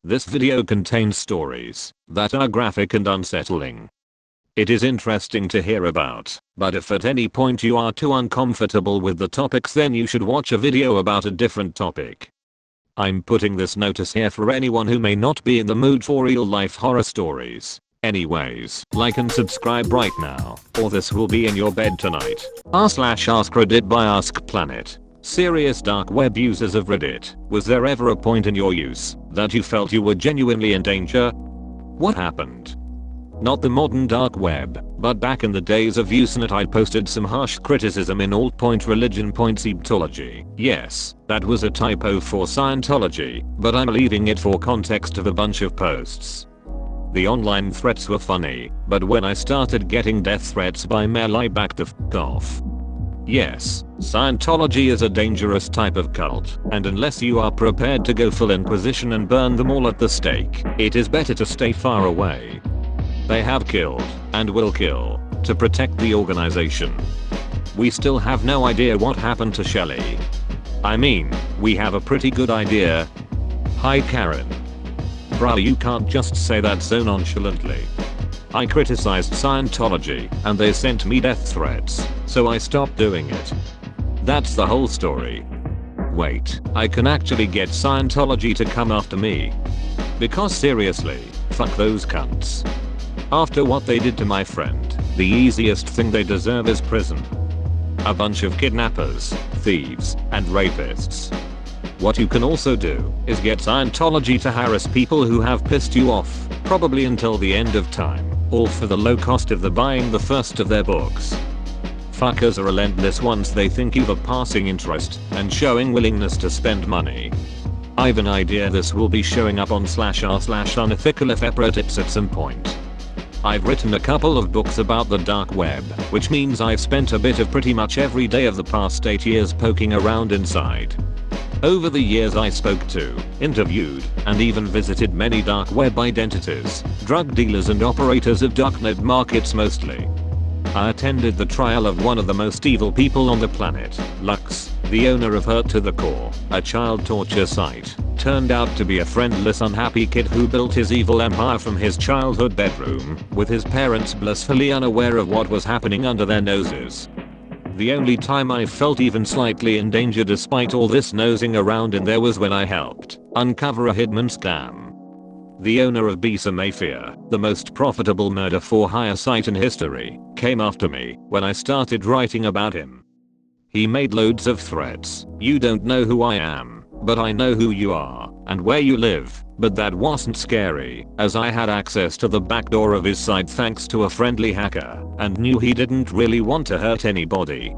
This video contains stories that are graphic and unsettling. It is interesting to hear about, but if at any point you are too uncomfortable with the topics, then you should watch a video about a different topic. I'm putting this notice here for anyone who may not be in the mood for real life horror stories. Anyways, like and subscribe right now, or this will be in your bed tonight. r/ask Reddit by Ask Planet. Serious dark web users of Reddit, was there ever a point in your use that you felt you were genuinely in danger? What happened? Not the modern dark web, but back in the days of Usenet I posted some harsh criticism in alt.religion.Scientology. Yes, that was a typo for Scientology, but I'm leaving it for context of a bunch of posts. The online threats were funny, but when I started getting death threats by mail I backed the f*** off. Yes, Scientology is a dangerous type of cult, and unless you are prepared to go full Inquisition and burn them all at the stake, it is better to stay far away. They have killed, and will kill, to protect the organization. We still have no idea what happened to Shelley. I mean, we have a pretty good idea. Hi Karen. Bruh, you can't just say that so nonchalantly. I criticized Scientology, and they sent me death threats, so I stopped doing it. That's the whole story. Wait, I can actually get Scientology to come after me. Because seriously, fuck those cunts. After what they did to my friend, the easiest thing they deserve is prison. A bunch of kidnappers, thieves, and rapists. What you can also do is get Scientology to harass people who have pissed you off, probably until the end of time, all for the low cost of buying the first of their books. Fuckers are relentless once they think you've a passing interest and showing willingness to spend money. I've an idea this will be showing up on /r/unethical FEPRA tips at some point. I've written a couple of books about the dark web, which means I've spent a bit of pretty much every day of the past 8 years poking around inside. Over the years I spoke to, interviewed, and even visited many dark web identities, drug dealers and operators of darknet markets mostly. I attended the trial of one of the most evil people on the planet, Lux, the owner of Hurt to the Core, a child torture site. Turned out to be a friendless unhappy kid who built his evil empire from his childhood bedroom, with his parents blissfully unaware of what was happening under their noses. The only time I felt even slightly in danger despite all this nosing around in there was when I helped uncover a Hidman scam. The owner of Bisa Mafia, the most profitable murder for hire site in history, came after me when I started writing about him. He made loads of threats. You don't know who I am, but I know who you are and where you live. But that wasn't scary, as I had access to the back door of his site thanks to a friendly hacker, and knew he didn't really want to hurt anybody.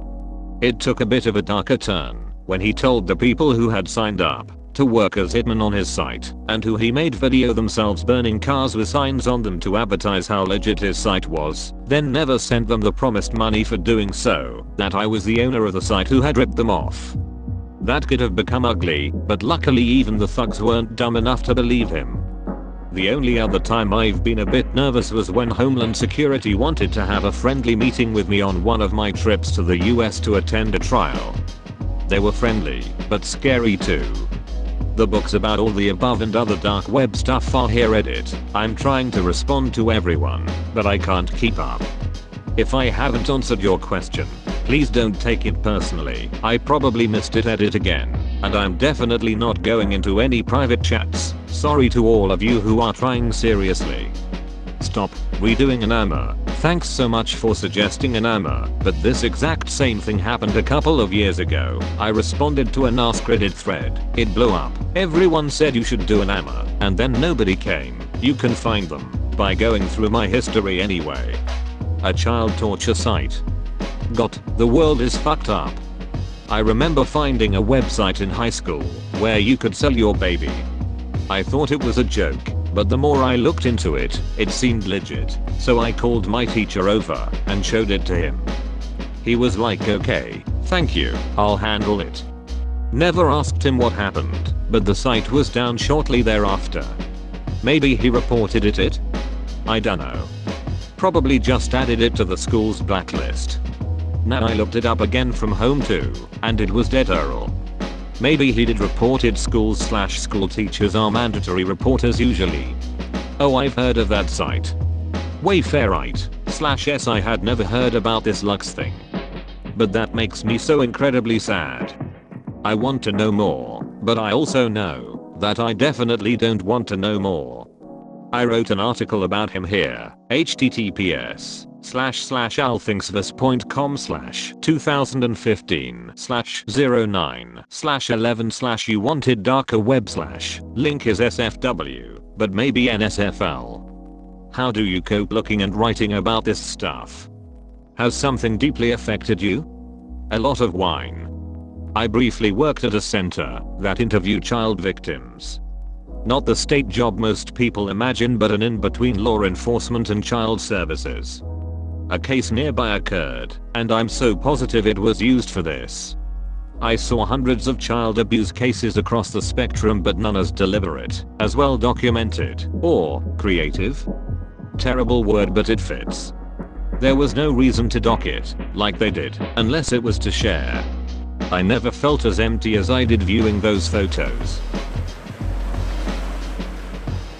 It took a bit of a darker turn when he told the people who had signed up to work as hitmen on his site, and who he made video themselves burning cars with signs on them to advertise how legit his site was, then never sent them the promised money for doing so, that I was the owner of the site who had ripped them off. That could have become ugly, but luckily even the thugs weren't dumb enough to believe him. The only other time I've been a bit nervous was when Homeland Security wanted to have a friendly meeting with me on one of my trips to the US to attend a trial. They were friendly, but scary too. The books about all the above and other dark web stuff are here. Reddit. I'm trying to respond to everyone, but I can't keep up. If I haven't answered your question, please don't take it personally. I probably missed it. Edit again. And I'm definitely not going into any private chats. Sorry to all of you who are trying seriously. Stop redoing Anama. Thanks so much for suggesting Anama, but this exact same thing happened a couple of years ago. I responded to an Ask Reddit thread. It blew up. Everyone said you should do Anama, and then nobody came. You can find them by going through my history anyway. A child torture site. The world is fucked up. I remember finding a website in high school where you could sell your baby. I thought it was a joke, but the more I looked into it, it seemed legit, so I called my teacher over and showed it to him. He was like, okay, thank you, I'll handle it. Never asked him what happened, but the site was down shortly thereafter. Maybe he reported it? I dunno. Probably just added it to the school's blacklist. Now I looked it up again from home too, and it was dead Earl. Maybe he did report it. Schools/school teachers are mandatory reporters usually. Oh, I've heard of that site. Wayfairite/S. I had never heard about this Lux thing. But that makes me so incredibly sad. I want to know more, but I also know that I definitely don't want to know more. I wrote an article about him here. https://althings.point.com/2015/09/11/you-wanted darker web/ link is SFW, but maybe NSFL. How do you cope looking and writing about this stuff? Has something deeply affected you? A lot of wine. I briefly worked at a center that interviewed child victims. Not the state job most people imagine, but an in-between law enforcement and child services. A case nearby occurred, and I'm so positive it was used for this. I saw hundreds of child abuse cases across the spectrum, but none as deliberate, as well documented, or creative. Terrible word, but it fits. There was no reason to dock it, like they did, unless it was to share. I never felt as empty as I did viewing those photos.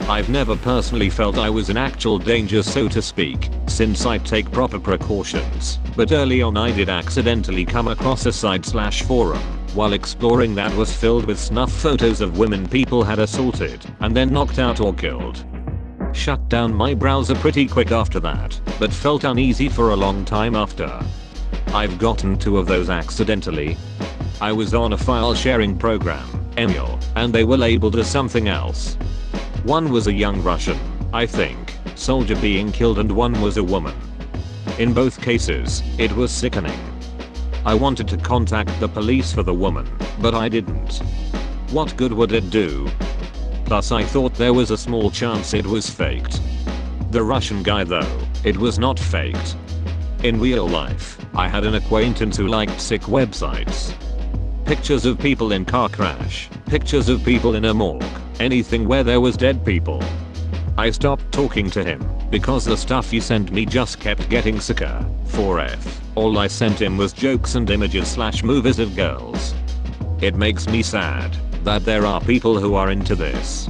I've never personally felt I was in actual danger, so to speak, since I take proper precautions, but early on I did accidentally come across a site/forum while exploring that was filled with snuff photos of women people had assaulted and then knocked out or killed. Shut down my browser pretty quick after that, but felt uneasy for a long time after. I've gotten 2 of those accidentally. I was on a file sharing program, Emule, and they were labeled as something else. One was a young Russian, I think, soldier being killed, and one was a woman. In both cases, it was sickening. I wanted to contact the police for the woman, but I didn't. What good would it do? Plus I thought there was a small chance it was faked. The Russian guy though, it was not faked. In real life, I had an acquaintance who liked sick websites. Pictures of people in car crash, pictures of people in a morgue, anything where there was dead people. I stopped talking to him because the stuff he sent me just kept getting sicker. 4F. All I sent him was jokes and images/movies of girls. It makes me sad that there are people who are into this.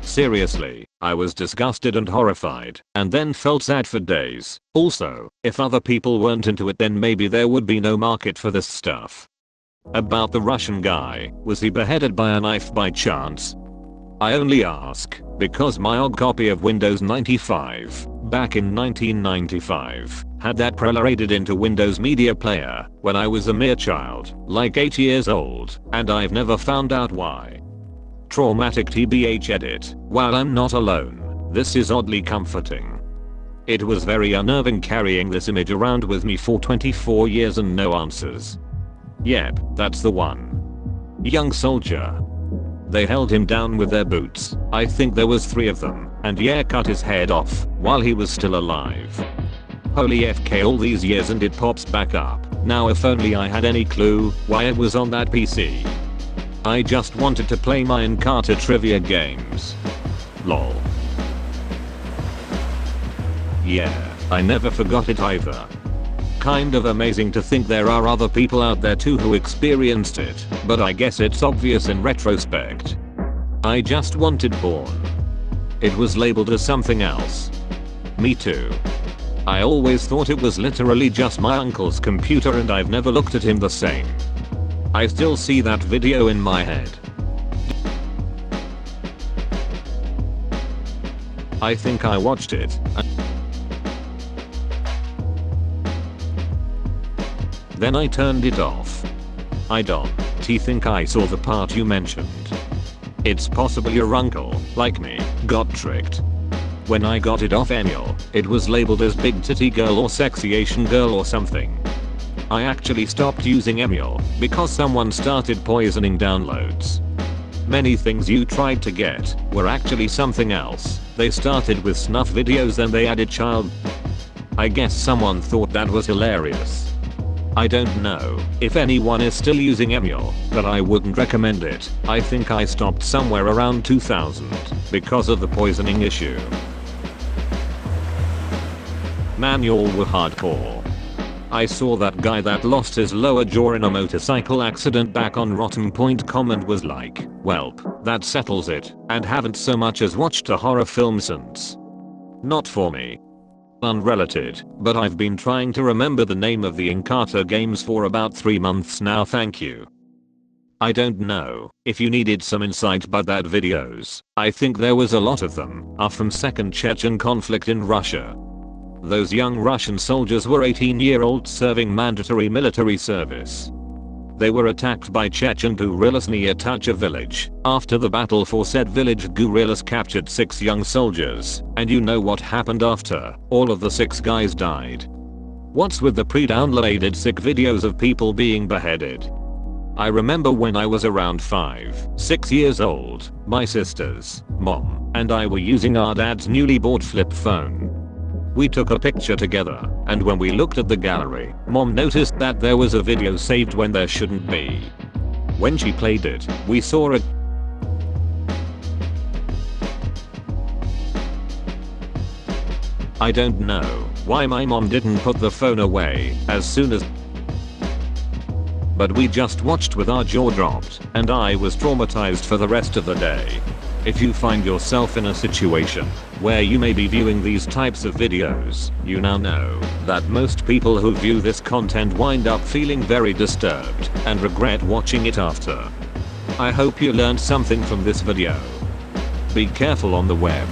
Seriously, I was disgusted and horrified, and then felt sad for days. Also, if other people weren't into it, then maybe there would be no market for this stuff. About the Russian guy, was he beheaded by a knife by chance? I only ask because my old copy of Windows 95, back in 1995, had that preloaded into Windows Media Player when I was a mere child, like 8 years old, and I've never found out why. Traumatic TBH edit. While I'm not alone, this is oddly comforting. It was very unnerving carrying this image around with me for 24 years and no answers. Yep, that's the one. Young soldier. They held him down with their boots. I think there was 3 of them, and yeah, cut his head off while he was still alive. Holy FK, all these years and it pops back up. Now if only I had any clue why it was on that PC. I just wanted to play my Encarta trivia games. Lol. Yeah, I never forgot it either. Kind of amazing to think there are other people out there too who experienced it, but I guess it's obvious in retrospect. I just wanted porn. It was labeled as something else. Me too. I always thought it was literally just my uncle's computer and I've never looked at him the same. I still see that video in my head. I think I watched it. Then I turned it off. I don't think I saw the part you mentioned. It's possible your uncle, like me, got tricked. When I got it off Emule, it was labeled as big titty girl or sexy Asian girl or something. I actually stopped using Emule because someone started poisoning downloads. Many things you tried to get were actually something else. They started with snuff videos, then they added child. I guess someone thought that was hilarious. I don't know if anyone is still using Emule, but I wouldn't recommend it. I think I stopped somewhere around 2000 because of the poisoning issue. Man, y'all were hardcore. I saw that guy that lost his lower jaw in a motorcycle accident back on Rotten.com and was like, welp, that settles it, and haven't so much as watched a horror film since. Not for me. Unrelated, but I've been trying to remember the name of the Encarta games for about 3 months now, thank you. I don't know if you needed some insight, but that videos, I think there was a lot of them, are from second Chechen conflict in Russia. Those young Russian soldiers were 18-year-olds serving mandatory military service. They were attacked by Chechen guerrillas near Tucha village. After the battle for said village, guerrillas captured 6 young soldiers, and you know what happened after? All of the 6 guys died. What's with the pre-downloaded sick videos of people being beheaded? I remember when I was around 5-6 years old, my sisters, mom, and I were using our dad's newly bought flip phone. We took a picture together, and when we looked at the gallery, mom noticed that there was a video saved when there shouldn't be. When she played it, we saw it. I don't know why my mom didn't put the phone away as soon as, but we just watched with our jaw dropped, and I was traumatized for the rest of the day. If you find yourself in a situation where you may be viewing these types of videos, you now know that most people who view this content wind up feeling very disturbed and regret watching it after. I hope you learned something from this video. Be careful on the web.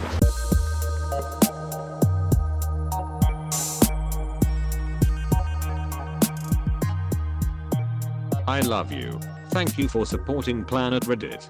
I love you. Thank you for supporting Planet Reddit.